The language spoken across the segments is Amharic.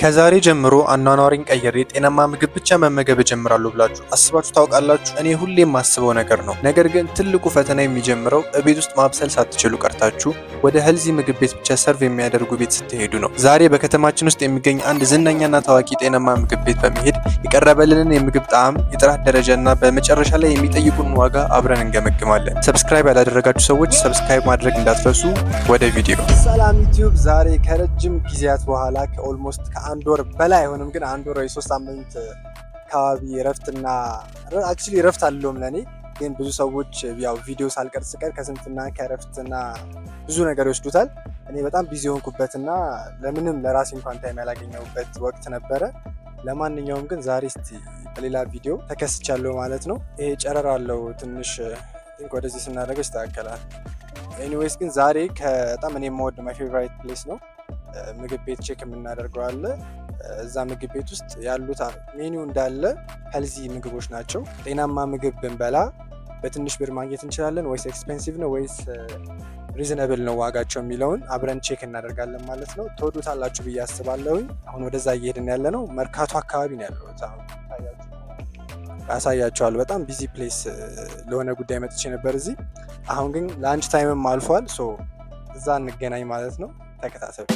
ከዛሬ ጀምሮ አኗኗሪን ቀይሬ ጤናማ ምግብ ብቻ መመገብ እጀምራለሁ ብላችሁ አስባችሁ ታውቃላችሁ? እኔ ሁሌም የማስበው ነገር ነው። ነገር ግን ትልቁ ፈተና የሚጀምረው እቤት ውስጥ ማብሰል ሳትችሉ ቀርታችሁ ወደ ሄልዚ ምግብ ቤት ብቻ ሰርቭ የሚያደርጉ ቤት ስትሄዱ ነው። ዛሬ በከተማችን ውስጥ የሚገኝ አንድ ዝነኛና ታዋቂ ጤናማ ምግብ ቤት በመሄድ የቀረበልንን የምግብ ጣዕም፣ የጥራት ደረጃና በመጨረሻ ላይ የሚጠይቁን ዋጋ አብረን እንገመግማለን። ሰብስክራይብ ያላደረጋችሁ ሰዎች ሰብስክራይብ ማድረግ እንዳትረሱ። ወደ ቪዲዮ። ሰላም ዩቲዩብ። ዛሬ ከረጅም ጊዜያት በኋላ ከኦልሞስት አንድ ወር በላይ አይሆንም፣ ግን አንድ ወር ወይ 3 ሳምንት አካባቢ እረፍትና አክቹሊ እረፍት አለውም ለኔ። ግን ብዙ ሰዎች ያው ቪዲዮ ሳልቀርጽ ቀር ከስንትና ከእረፍትና ብዙ ነገር ይወስዱታል። እኔ በጣም ቢዚ ሆንኩበትና ለምንም ለራሴ እንኳን ታይም ያላገኘሁበት ወቅት ነበረ። ለማንኛውም ግን ዛሬ እስቲ በሌላ ቪዲዮ ተከስቻለሁ ማለት ነው። ይሄ ጨረር አለው ትንሽ ወደዚህ ስናደርገው ይስተካከላል። ኤኒዌይስ ግን ዛሬ በጣም እኔ የምወድ ማይ ፌቨራይት ፕሌስ ነው ምግብ ቤት ቼክ የምናደርገው አለ። እዛ ምግብ ቤት ውስጥ ያሉት ሜኒው እንዳለ ሄልዚ ምግቦች ናቸው። ጤናማ ምግብ ብንበላ በትንሽ ብር ማግኘት እንችላለን ወይስ ኤክስፔንሲቭ ነው ወይስ ሪዝነብል ነው ዋጋቸው የሚለውን አብረን ቼክ እናደርጋለን ማለት ነው። ትወዱታላችሁ ብዬ አስባለሁኝ። አሁን ወደዛ እየሄድን ያለ ነው። መርካቶ አካባቢ ነው ያለው። ያሳያቸዋል። በጣም ቢዚ ፕሌስ ለሆነ ጉዳይ መጥቼ ነበር እዚህ። አሁን ግን ላንች ታይምም አልፏል። ሶ እዛ እንገናኝ ማለት ነው። ተከታተሉ።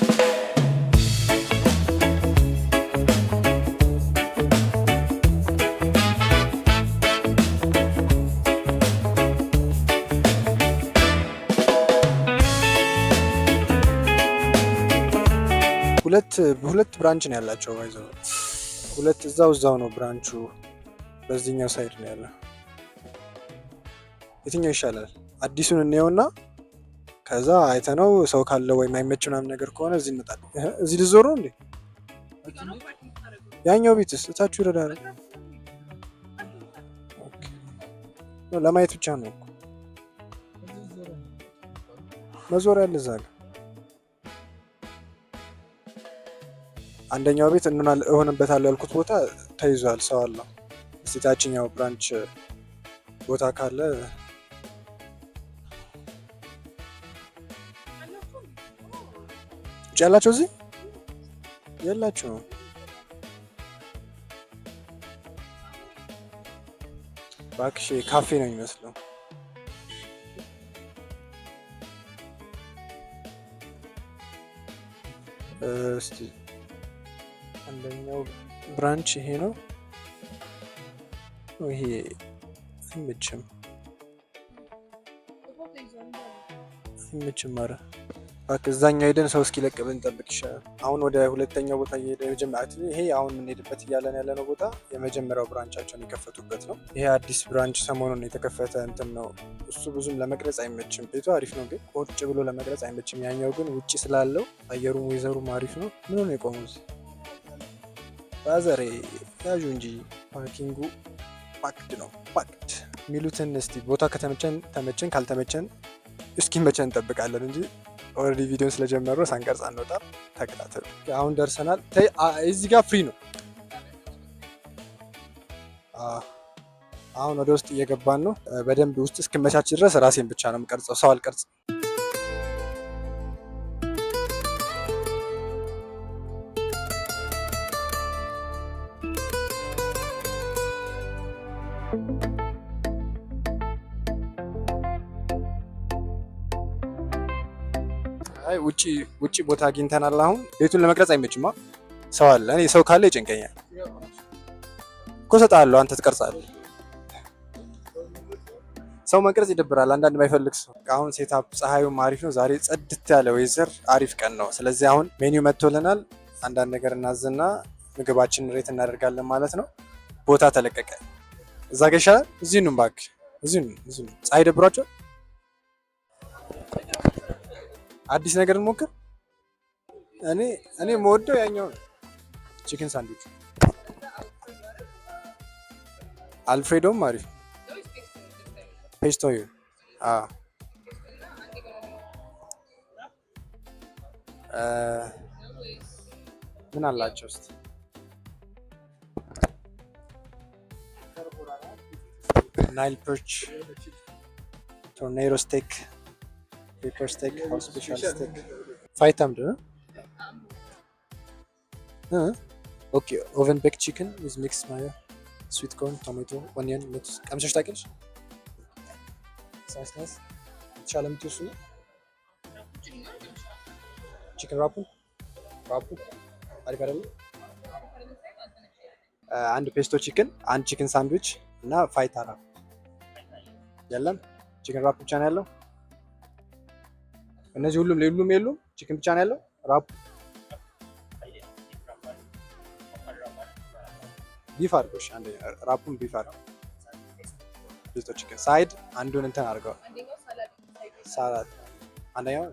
ሁለት ብራንች ነው ያላቸው። ባይዘው ሁለት እዛው ነው ብራንቹ። በዚህኛው ሳይድ ነው ያለው። የትኛው ይሻላል? አዲሱን እንየውና ከዛ አይተነው ሰው ካለ ወይ የማይመች ምናምን ነገር ከሆነ እዚህ እንመጣለን። እዚህ ልዞር ነው እንዴ? ያኛው ቤትስ እታችሁ ይረዳል። ለማየት ብቻ ነው እኮ መዞር ያለ እዛ ጋር። አንደኛው ቤት እሆንበታለሁ ያልኩት ቦታ ተይዟል፣ ሰው አለው። እስቲ ታችኛው ብራንች ቦታ ካለ ውጭ ያላቸው እዚህ የላቸውም። እባክሽ ካፌ ነው የሚመስለው። እስቲ አንደኛው ብራንች ይሄ ነው። ይሄ አይመችም። ኧረ እባክህ እዛኛው ሄደን ሰው እስኪለቅ ብንጠብቅ ይሻላል። አሁን ወደ ሁለተኛው ቦታ ይሄ አሁን የምንሄድበት እያለን ያለነው ቦታ የመጀመሪያው ብራንቻቸውን የከፈቱበት ነው። ይሄ አዲስ ብራንች ሰሞኑን የተከፈተ እንትን ነው። እሱ ብዙም ለመቅረጽ አይመችም። ቤቱ አሪፍ ነው፣ ግን ቁጭ ብሎ ለመቅረጽ አይመችም። ያኛው ግን ውጭ ስላለው አየሩም ወይዘሩም አሪፍ ነው። ምን ነው የቆሙት? ባዘሬ ያዡ እንጂ ፓርኪንጉ ፓክድ ነው። ፓክድ የሚሉትን እስቲ ቦታ ከተመቸን ተመቸን፣ ካልተመቸን እስኪመቸን እንጠብቃለን እንጂ ኦልሬዲ ቪዲዮን ስለጀመረው ሳንቀርጽ አንወጣም። ተከታተሉ። አሁን ደርሰናል። እዚህ ጋር ፍሪ ነው። አሁን ወደ ውስጥ እየገባን ነው። በደንብ ውስጥ እስክመቻች ድረስ ራሴን ብቻ ነው የምቀርጸው፣ ሰው አልቀርጽም። ውጪ ቦታ አግኝተናል። አሁን ቤቱን ለመቅረጽ አይመችማ፣ ሰው አለ። እኔ ሰው ካለ ይጨንቀኛል እኮ። እሰጥሃለሁ፣ አንተ ትቀርጻለህ። ሰው መቅረጽ ይደብራል አንዳንድ የማይፈልግ ሰው። አሁን ሴታፕ ፀሐዩም አሪፍ ነው። ዛሬ ጸድት ያለ ወይዘር አሪፍ ቀን ነው። ስለዚህ አሁን ሜኒው መጥቶልናል። አንዳንድ ነገር እናዝና ምግባችንን ሬት እናደርጋለን ማለት ነው። ቦታ ተለቀቀ። እዛ ጋ ይሻላል። እዚህ ነው እባክህ፣ እዚህ ነው። ፀሐይ ደብሯቸው አዲስ ነገር እንሞክር። እኔ የምወደው ያኛው ቺክን ሳንድዊች አልፍሬዶም አሪፍ ፔስቶ ምን አላቸው እስቲ? ናይል ፐርች tornado steak, pepper steak, house special steak. Fight them, do ኦኬ ኦቨን ቤክ ቺክን ዊዝ ሚክስ ማዮ ስዊት ኮርን ቶማቶ ኦኒየን ሌቱስ ቀምሰሽ ታውቂያለሽ? ሳይንስ የተሻለ የምትወሱ ነው። ቺክን ራፑን አሪፍ አይደለም? አንድ ፔስቶ ቺክን፣ አንድ ቺክን ሳንድዊች እና ፋይታ ራፕ የለም። ቺክን ራፕ ብቻ ነው ያለው። እነዚህ ሁሉም የሉም። ቺክን ብቻ ነው ያለው። ራፕ ቢፍ አድርጎሽ አንድ ራፑን ቢፍ አድርጎ ፔስቶ ቺክን ሳይድ አንዱን እንትን አድርገው ሳላድ አንደኛው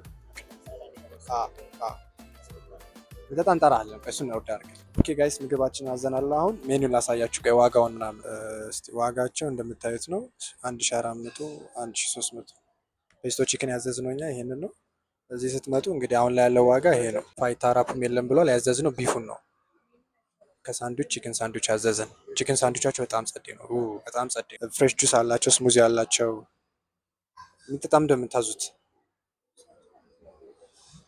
በጣም እንጠራለን። እሱን ነው ወርዳ አድርገን ኦኬ ጋይስ ምግባችን አዘናል። አሁን ሜኑን ላሳያችሁ ቆይ ዋጋውን ምናምን እስቲ ዋጋቸው እንደምታዩት ነው 1400 1300 ፔስቶ ቺክን ያዘዝነው እኛ ይሄንን ነው። እዚህ ስትመጡ እንግዲህ አሁን ላይ ያለው ዋጋ ይሄ ነው። ፋይታ ራፕም የለም ብሏል። ያዘዝነው ቢፉን ነው። ከሳንድዊች ቺክን ሳንድዊች አዘዘን። ቺክን ሳንድዊቻቸው በጣም ጸዴ ነው። በጣም ጸዴ ፍሬሽ ጁስ አላቸው፣ ስሙዚ አላቸው። በጣም እንደምታዙት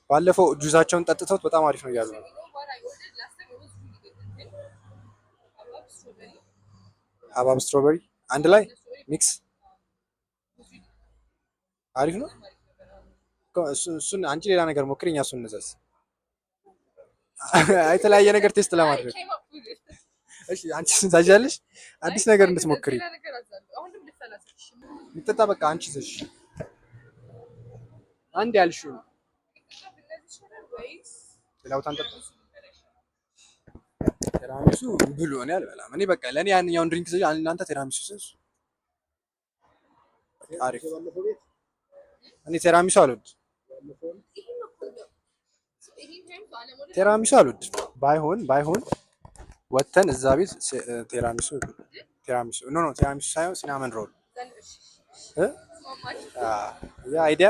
ባለፈው ጁዛቸውን ጠጥተውት በጣም አሪፍ ነው እያሉ ነው። ሀባብ ስትሮበሪ አንድ ላይ ሚክስ አሪፍ ነው። እሱን አንቺ ሌላ ነገር ሞክሪ፣ እኛ እሱን እንዘዝ። የተለያየ ነገር ቴስት ለማድረግ እሺ። አንቺ ታጃለሽ አዲስ ነገር እንድትሞክሪ ምጥጣ በቃ አንቺ ዘሽ አንድ ያልሽው ሌላው ታንጠጣ ቴራሚሱ ብሉ እኔ አልበላም። እኔ በቃ ለኔ ያንኛውን ድሪንክ ዘይ እናንተ ቴራሚሱ ዘዝ አሪፍ። እኔ ቴራሚሱ አልወድ ባይሆን ወተን እዛ ቤት ቴራሚሱ ኖ ቴራሚሱ ሳይሆን ሲናመን ሮል ያ አይዲያ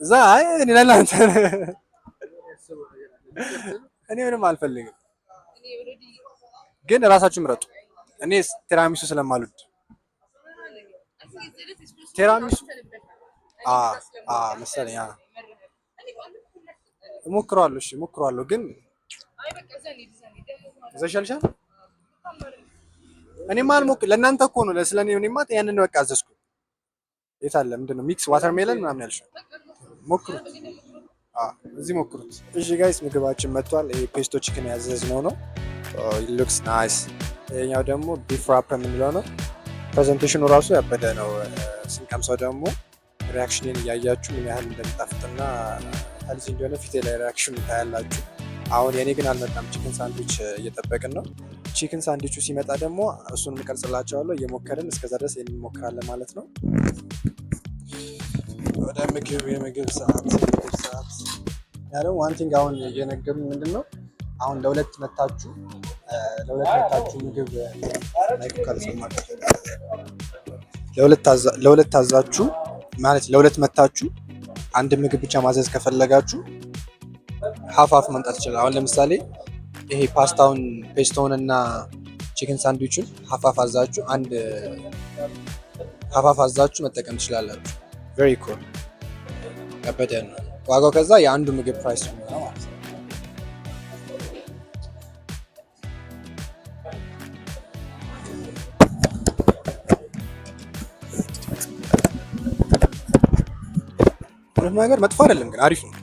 እዛ እኔ ለላንተ እኔ ምንም አልፈልግም፣ ግን እራሳችሁ ምረጡ። እኔ ቴራሚሱ ስለማልወድ ቴራሚሱ መሰለኝ እሞክረዋለሁ። እሺ እሞክረዋለሁ፣ ግን ዘሻልሻል። እኔማ አልሞክር ለእናንተ እኮ ነው ለስለኔ። እኔማ ያንን በቃ አዘዝኩ። የት አለ ምንድነው ሚክስ ዋተርሜለን ምናምን ያልሽው? ሞክሩት። እዚህ ሞክሩት። እሺ ጋይስ ምግባችን መጥቷል። ይሄ ፔስቶ ቺክን ያዘዝነው ነው። it looks nice። ይሄኛው ደግሞ ቢፍ ራፕ የምንለው ነው። ፕሬዘንቴሽኑ ራሱ ያበደ ነው። ስንቀምሰው ደግሞ ሪያክሽኔን እያያችሁ ምን ያህል እንደሚጣፍጥና ሄልዚ እንደሆነ ፊቴ ላይ ሪያክሽን ታያላችሁ። አሁን የኔ ግን አልመጣም። ቺክን ሳንድዊች እየጠበቅን ነው። ቺክን ሳንድዊቹ ሲመጣ ደግሞ እሱን እንቀርጽላቸዋለሁ እየሞከርን። እስከዛ ድረስ ይሄን እንሞክራለን ማለት ነው። ወደ የምግብ ሰዓት ያለው ዋን ቲንግ አሁን እየነገሩኝ ምንድነው አሁን ለሁለት መታችሁ ምግብ ለሁለት ታዛችሁ ማለት ለሁለት መታችሁ አንድ ምግብ ብቻ ማዘዝ ከፈለጋችሁ ሀፍ መምጣት ይችላል። አሁን ለምሳሌ ይሄ ፓስታውን ፔስቶውን እና ቺክን ሳንድዊቹን ሀፍ አዛችሁ ሀፍ አዛችሁ መጠቀም ትችላላችሁ። ቬሪ ኩል ከበደ ነው ዋጋው። ከዛ የአንዱ ምግብ ፕራይስ ነው ማለት ነው። ነገር መጥፎ አይደለም ግን አሪፍ ነው።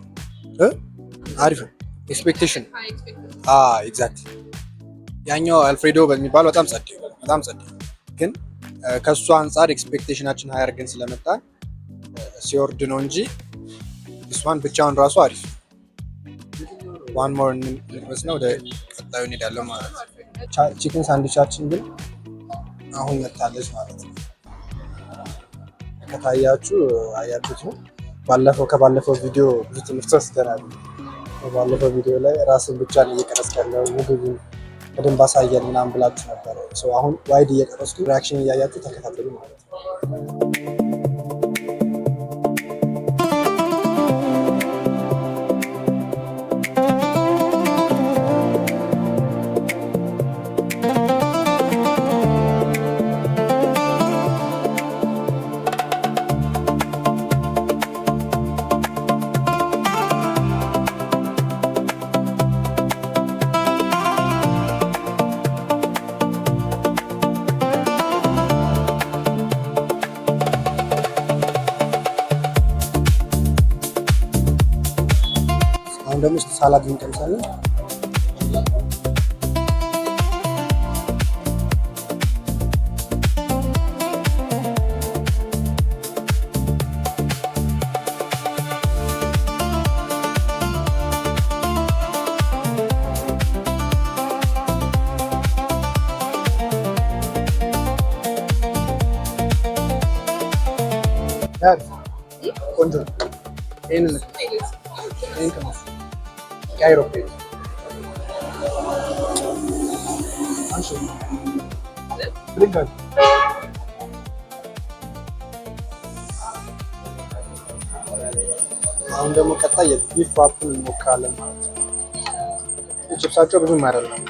አሪፍ ነው። ኤክስፔክቴሽን ኤግዛክት ያኛው አልፍሬዶ በሚባል በጣም ጸዴ ግን ከሱ አንፃር ኤክስፔክቴሽናችን ሃይ አድርገን ስለመጣን ሲወርድ ነው እንጂ እሷን ብቻውን ራሱ አሪፍ። ዋን ሞር እንመስና ወደ ቀጣዩ እንሄዳለን ማለት ነው። ቺክን ሳንድዊቻችን ግን አሁን መታለች ማለት ነው። ከታያችሁ አያችሁት ነው። ከባለፈው ቪዲዮ ብዙ ትምህርት ወስደናል። ባለፈው ቪዲዮ ላይ ራስን ብቻ ነው እየቀረስክ ያለው ምግቡን በደንብ አሳየን ምናምን ብላችሁ ነበር። አሁን ዋይድ እየቀረስኩ ሪያክሽን እያያችሁ ተከታተሉ ማለት ነው። ደግሞ ሳላድ እንቀምሳለን። ቆንጆ ይሄንን ካይሮ አሁን ደግሞ ቀጣይ የቢፍ ራፑን እንሞክራለን ማለት ነው። ቺፕሳቸው ብዙም አይደለም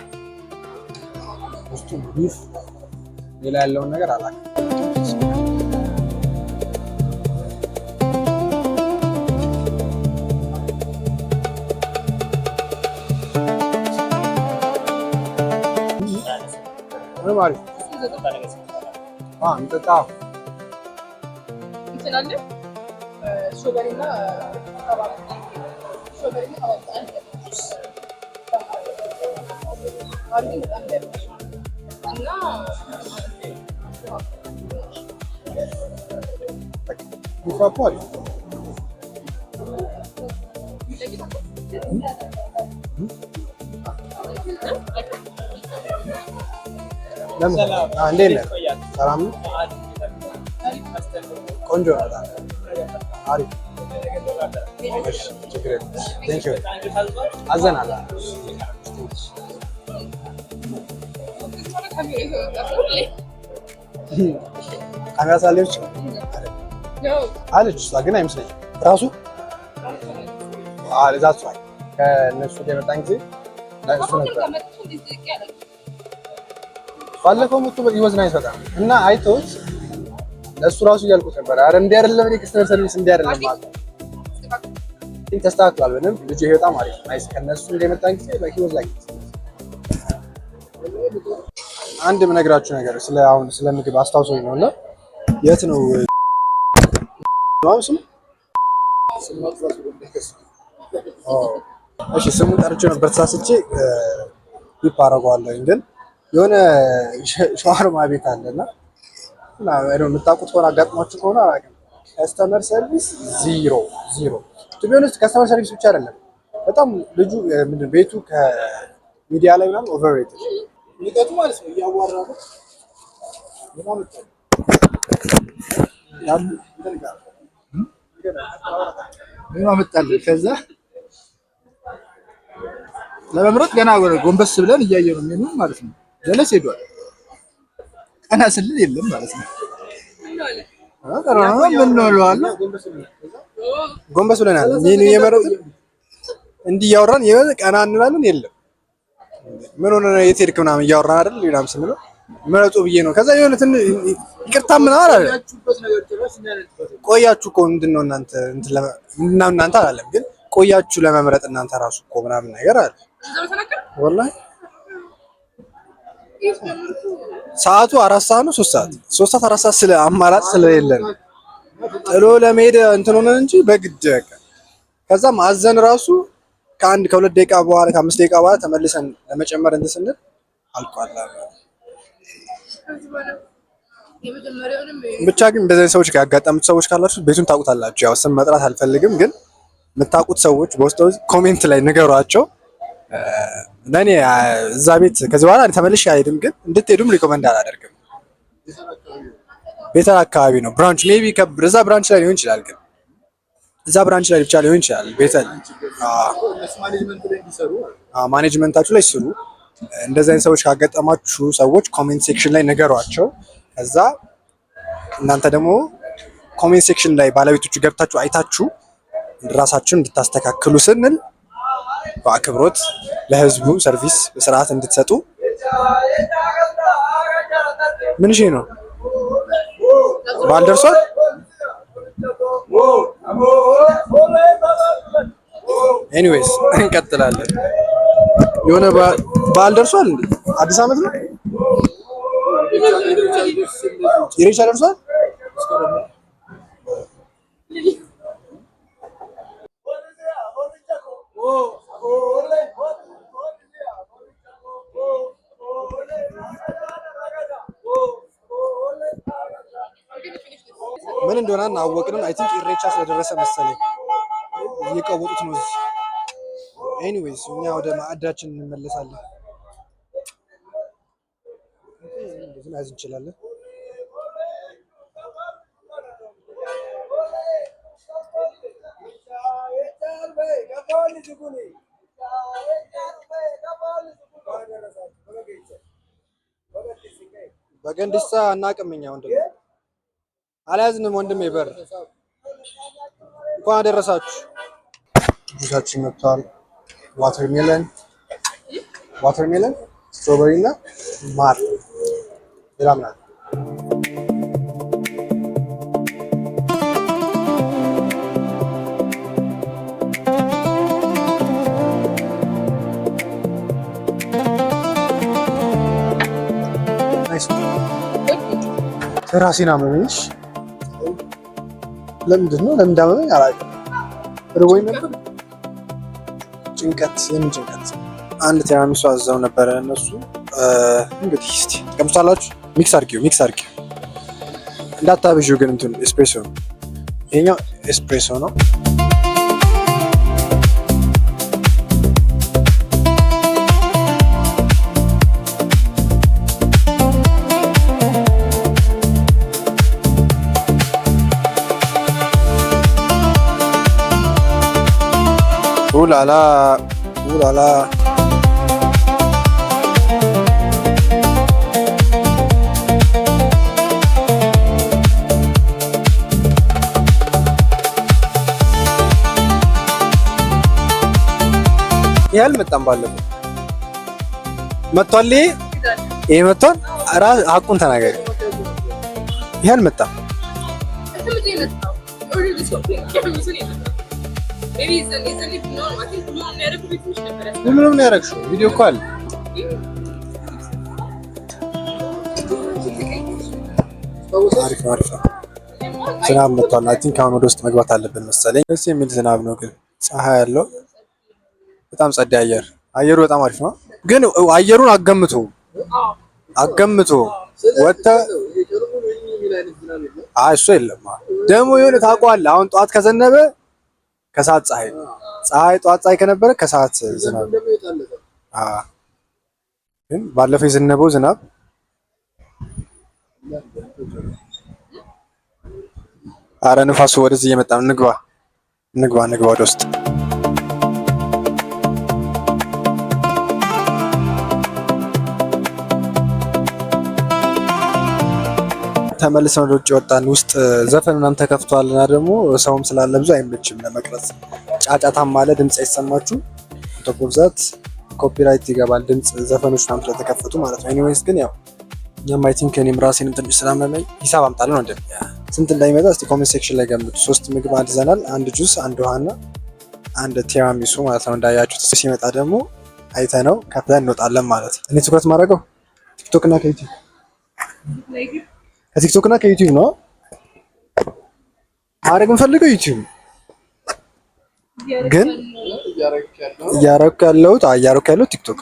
ውስጡ ቢፍ ሌላ ያለውን ነገር አላውቅም። Mari. እንጠጣ እንትን አለ ሾበሪና ከባብ ሾበሪና ከባብ እና ቢፋፖል እንዴት ነህ? ሰላም ነው? ቆንጆ ነው። አሪፍ አዘናል። ካሜራ ሳለች አለች እሷ ግን አይመስለኝም ራሱ እዛ እሷ ከእነሱ ጋር የመጣን ጊዜ እሱ ነበር ባለፈው መቶ ይወዝና ይሰጣል እና አይቶት ለሱ ራሱ እያልኩት ነበር። አረ እንዲህ አይደለም እኔ ከስተመር ሰርቪስ እንዲህ አይደለም ማለት ነው። ተስተካክሏል በደንብ ልጁ ይሄ በጣም አሪፍ ናይስ። ከነሱ እንደመጣን ጊዜ like he was like አንድ የምነግራችሁ ነገር ስለ ምግብ አስታውሶኝ ነውና የት ነው ስሙ? እሺ ስሙን ጠርቼው ነበር ተሳስቼ ቢፕ አደርገዋለሁ ግን የሆነ ሻወርማ ቤት አለና እና የምታውቁት ከሆነ አጋጥሟችሁ ከሆነ ከስተመር ሰርቪስ ዜሮ ቱ ቢ ኦነስት ከስተመር ሰርቪስ ብቻ አይደለም በጣም ልጁ ምንድን ቤቱ ከሚዲያ ላይ ምናምን ኦቨርሬትድ ንቀቱ ማለት ነው። እያዋራሁ ምን አመጣልህ ከዛ ለመምረጥ ገና ጎንበስ ብለን እያየነው ነው ማለት ነው። ጀለስ ሄዷል። ቀና ስልል የለም ማለት ነው። ምን ነው ጎንበስ ብለናል። ምን የመረጥ እንዲህ እያወራን የሆነ ቀና እንላለን የለም። ምን ሆነ የት ሄድክ ምናምን እያወራን አይደል ሌላም ስንለው መረጡ ብዬ ነው። ከዛ የሆነ ይቅርታ ምናምን አለ ቆያችሁ እኮ ምንድን ነው እናንተ አላለም ግን ቆያችሁ ለመምረጥ እናንተ ራሱ እኮ ምናምን ነገር አለ ወላሂ ሰዓቱ 4 ሰዓት ነው 3 ሰዓት 4 ሰዓት ስለ አማራጭ ስለሌለን ጥሎ ለመሄድ እንትን ሆነ እንጂ በግድ በቃ ከዛም አዘን ራሱ ከ2 ደቂቃ በኋላ ከ5 ደቂቃ በኋላ ተመልሰን ለመጨመር እንትን ስንል አልቋል። ብቻ ግን እንደዚህ ሰዎች ያጋጠሙት ሰዎች ካላችሁ ቤቱን ታውቁታላችሁ። ያው ስም መጥራት አልፈልግም ግን የምታውቁት ሰዎች በውስጥ ኮሜንት ላይ ንገሯቸው። ለኔ እዛ ቤት ከዚህ በኋላ ተመልሼ አይሄድም ግን እንድትሄዱም ሪኮመንድ አላደርግም። ቤተል አካባቢ ነው ብራንች ሜቢ ከዛ ብራንች ላይ ሊሆን ይችላል ግን እዛ ብራንች ላይ ብቻ ሊሆን ይችላል። ቤተል ማኔጅመንታችሁ ላይ ስሩ። እንደዚህ አይነት ሰዎች ካጋጠማችሁ ሰዎች ኮሜንት ሴክሽን ላይ ንገሯቸው። ከዛ እናንተ ደግሞ ኮሜንት ሴክሽን ላይ ባለቤቶቹ ገብታችሁ አይታችሁ ራሳችሁን እንድታስተካክሉ ስንል በአክብሮት ለህዝቡ ሰርቪስ በስርዓት እንድትሰጡ። ምን እሺ ነው ባል ደርሷል። ኤኒዌይስ እንቀጥላለን። የሆነ ባል ደርሷል እንዴ? አዲስ አመት ነው ኢሬቻ ደርሷል። ምን እንደሆነ አናወቅንም። አይ ቲንክ ኢሬቻ ስለደረሰ መሰለኝ እየቀወጡት ነው እዚህ። ኤኒዌይስ እኛ ወደ ማዕዳችን እንመለሳለን። እንደዚህ መያዝ እንችላለን። በገንድሳ አናውቅም እኛ ወንድም አልያዝንም። ወንድሜ በር እንኳን አደረሳችሁ። ጁሳችን መጥቷል። ዋተርሜለን፣ ስትሮበሪ እና ማር ሌላ ምን አለ? ራሴን አመመኝሽ። ለምንድን ነው እንዳመመኝ አላውቅም። ርቦኝ ነበር። ጭንቀት፣ የምን ጭንቀት? አንድ ቲራሚሱ አዘው ነበረ እነሱ። እንግዲህ እስቲ ቀምሳላችሁ። ሚክስ አድርጊው እንዳታብዢው ግን እንትን ኤስፕሬሶ ነው ይሄኛው፣ ኤስፕሬሶ ነው። ኡላላ ይሄ አልመጣም። ባለፈው መጥቷል። ይሄ መጥቷል። ሀቁን ተናገሪ። ይሄ አልመጣም። ሁሉንም ነው ያደረግሽው። ቪዲዮ እኮ አለ። አሪፍ ዝናብ መጥቷል። አይ ቲንክ አሁን ወደ ውስጥ መግባት አለብን መሰለኝ። ደስ የሚል ዝናብ ነው ግን ፀሐይ ያለው በጣም ጸዳ አየሩ በጣም አሪፍ ነው። ግን አየሩን አገምቶ ወጥተህ እሱ የለም ደግሞ የሆነ ታውቀዋለህ። አሁን ጠዋት ከዘነበ ከሰዓት ፀሐይ ጠዋት ፀሐይ ከነበረ ከሰዓት ዝናብ። ግን ባለፈው የዘነበው ዝናብ አረ ንፋሱ ወደዚህ እየመጣ ነው። ንግባ ወደ ውስጥ። ተመልሰን ወደ ውጭ ወጣን። ውስጥ ዘፈን ምናምን ተከፍቷልና ደግሞ ሰውም ስላለ ብዙ አይመችም ለመቅረጽ። ጫጫታም አለ፣ ድምፅ አይሰማችሁ። በብዛት ኮፒራይት ይገባል ድምፅ ዘፈኖች ምናምን ስለተከፈቱ ማለት ነው። ኤኒዌይስ ግን ያው እኛም አይ ቲንክ እኔም ራሴንም ትንሽ ስላመመኝ ሂሳብ አምጣለን ወንድም። ስንት እንዳይመጣ እስቲ ኮሜንት ሴክሽን ላይ ገምቱ። 3 ምግብ አድዘናል። 1 ጁስ፣ 1 ውሃና 1 ቲራሚሱ ማለት ነው። እንዳያችሁት ሲመጣ ደግሞ አይተነው ከፍለን እንወጣለን ማለት ነው። እኔ ትኩረት ማድረገው ቲክቶክ እና ከዩቲዩብ ከቲክቶክ እና ከዩቲዩብ ነው ማድረግ የምፈልገው። ዩቲዩብ ግን እያረኩ ያለሁት ቲክቶክ።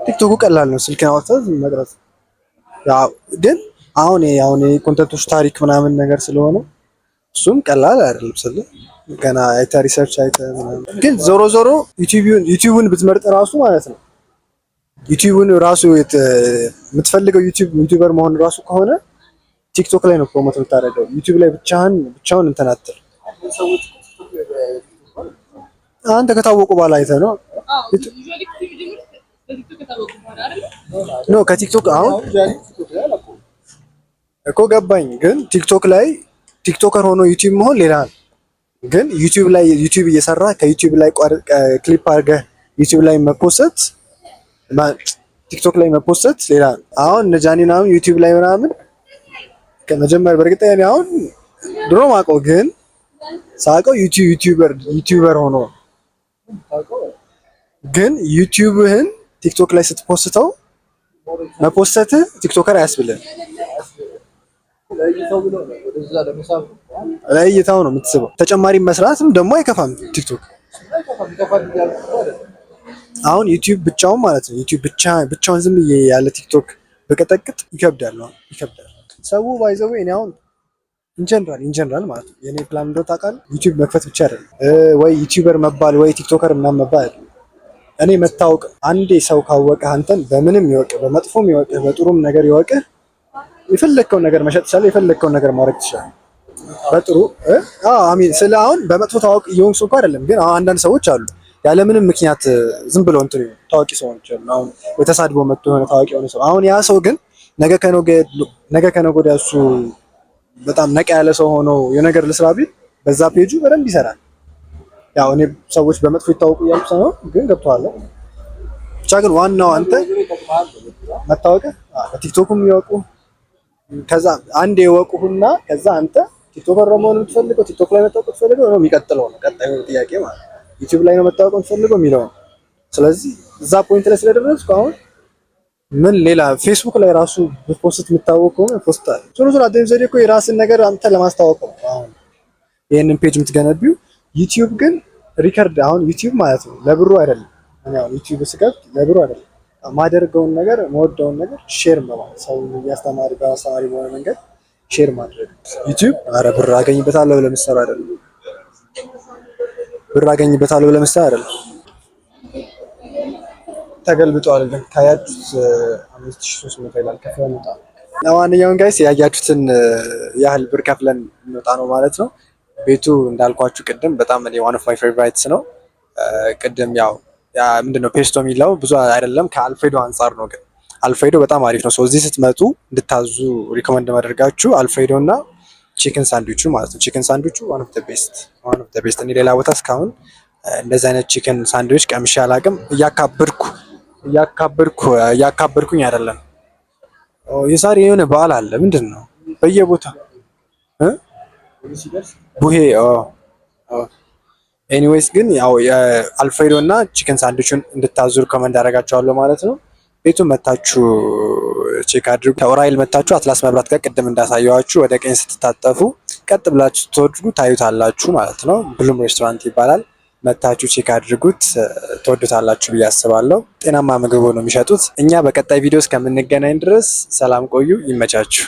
ቲክቶኩ ቀላል ነው፣ ስልክን አውጥተህ መቅረጽ። ያው ግን አሁን ኮንተንቶች ታሪክ ምናምን ነገር ስለሆነ እሱም ቀላል አይደለም። ገና አይተህ ሪሰርች አይተህ ምናምን። ግን ዞሮ ዩቲዩብን ብትመርጥ ራሱ ማለት ነው ዩቲዩብን ራሱ የምትፈልገው ዩቲዩበር መሆን ራሱ ከሆነ ቲክቶክ ላይ ነው ፕሮሞት የምታደርገው። ዩቲዩብ ላይ ብቻውን እንትን አትል። አንተ ከታወቁ በኋላ አይተህ ነው ከቲክቶክ አሁን እኮ ገባኝ። ግን ቲክቶክ ላይ ቲክቶከር ሆኖ ዩቲዩብ መሆን ሌላ ነው። ግን ዩቲዩብ እየሰራ ከዩቲዩብ ላይ ክሊፕ አድርገህ ዩቲዩብ ላይ መፖሰት ቲክቶክ ላይ መፖሰት ሌላ ነው። አሁን እነ ጃኒ ምናምን ዩቲዩብ ላይ ምናምን ከመጀመር በእርግጠኛ አሁን ድሮ ማውቀው ግን ሳውቀው ዩቲዩበር ሆኖ ግን ዩቲዩብህን ቲክቶክ ላይ ስትፖስተው መፖስተትህ ቲክቶከር አያስብልህም። ለእይታው ነው የምትስበው። ተጨማሪ መስራትም ደግሞ አይከፋም። ቲክቶክ አሁን ዩቲዩብ ብቻውን ማለት ነው። ዩቲዩብ ብቻውን ዝም ያለ ቲክቶክ በቀጠቅጥ ይከብዳል። ሰው ባይዘው እኔ አሁን ኢንጀነራል ማለት ነው የኔ ፕላን እንደው ታውቃለህ ዩቲዩብ መክፈት ብቻ አይደለም ወይ ዩቲዩበር መባል ወይ ቲክቶከር ምናምን መባል አይደለም። እኔ መታወቅ አንዴ ሰው ካወቀህ አንተን በምንም ይወቅህ፣ በመጥፎም ይወቅህ፣ በጥሩም ነገር ይወቅህ፣ የፈለግከውን ነገር መሸጥ ትችላለህ፣ የፈለግከውን ነገር ማድረግ ትችላለህ። በጥሩ አሚን ስለ አሁን በመጥፎ ታዋቂ እየሆንክ እንኳን አይደለም፣ ግን አሁን አንዳንድ ሰዎች አሉ ያለምንም ምክንያት ዝም ብለው እንትን ታዋቂ ሰዎች አሉ። አሁን በተሳድቦ መጥቶ የሆነ ታዋቂ የሆነ ሰው አሁን ያ ሰው ግን ነገ ከነገ ወዲያ እሱ በጣም ነቃ ያለ ሰው ሆኖ የነገር ልስራ ቢል በዛ ፔጁ በደንብ ይሰራል። ያው እኔ ሰዎች በመጥፎ ይታወቁ እያልኩ ሳይሆን ግን ገብቶሃል። ብቻ ግን ዋናው አንተ መታወቅ በቲክቶክም ይወቁ ከዛ አንዴ ይወቁና ከዛ አንተ ቲክቶከር መሆን የምትፈልገው ቲክቶክ ላይ መታወቅ የምትፈልገው ነው የሚቀጥለው ነው ቀጣዩ ጥያቄ ማለት ዩቲዩብ ላይ ነው መታወቅ የምትፈልገው የሚለው ነው። ስለዚህ እዛ ፖይንት ላይ ስለደረስኩ አሁን ምን ሌላ ፌስቡክ ላይ ራሱ ፖስት የምታወቅ ከሆነ ፖስት አለ ዞሮ አደም ዘዴ እኮ የራስን ነገር አንተ ለማስተዋወቅ ነው አሁን ይሄንን ፔጅ የምትገነቢው። ዩቲዩብ ግን ሪከርድ አሁን ዩቲዩብ ማለት ነው ለብሩ አይደለም። እኔ አሁን ዩቲዩብ ስከፍት ለብሩ አይደለም ማደርገውን ነገር መወደውን ነገር ሼር ማለት ሰው ያስተማሪ በአስተማሪ በሆነ መንገድ ሼር ማድረግ ዩቲዩብ አረ ብር አገኝበታለሁ ብለህ የምትሰራው አይደለም። ብር አገኝበታለሁ ብለህ የምትሰራው አይደለም። ተገልብጧል ግን ካያችሁት 5300 ይላል ከፍለን እንውጣ። ለማንኛውም ጋይስ ያያችሁትን ያህል ብር ከፍለን እንውጣ ነው ማለት ነው። ቤቱ እንዳልኳችሁ ቅድም በጣም እኔ ዋን ኦፍ ማይ ፌቨራይትስ ነው። ቅድም ያው ምንድነው ፔስቶ የሚለው ብዙ አይደለም ከአልፍሬዶ አንጻር ነው፣ ግን አልፍሬዶ በጣም አሪፍ ነው። እዚህ ስትመጡ እንድታዙ ሪኮመንድ ማደርጋችሁ አልፍሬዶ እና ቺክን ሳንድዊቹ ማለት ነው። ቺክን ሳንድዊቹ ዋን ኦፍ ዘ ቤስት። እኔ ሌላ ቦታ እስካሁን እንደዚህ አይነት ቺክን ሳንድዊች ቀምሼ አላውቅም። እያካበድኩኝ አይደለም። የዛሬ የሆነ በዓል አለ ምንድን ነው በየቦታ ቡሄ ኤኒዌይስ ግን ያው የአልፍሬዶ እና ቺክን ሳንድዊቹን እንድታዙ ሪኮመንድ አደርጋችኋለሁ ማለት ነው። ቤቱን መታችሁ ቼክ አድርጉ። ከኦራይል መታችሁ አትላስ መብራት ጋር ቅድም እንዳሳየዋችሁ ወደ ቀኝ ስትታጠፉ ቀጥ ብላችሁ ስትወርዱ ታዩታላችሁ ማለት ነው። ብሉም ሬስቶራንት ይባላል። መታችሁ ቼክ አድርጉት፣ ትወዱታላችሁ ብዬ አስባለሁ። ጤናማ ምግብ ነው የሚሸጡት። እኛ በቀጣይ ቪዲዮ እስከምንገናኝ ድረስ ሰላም ቆዩ፣ ይመቻችሁ።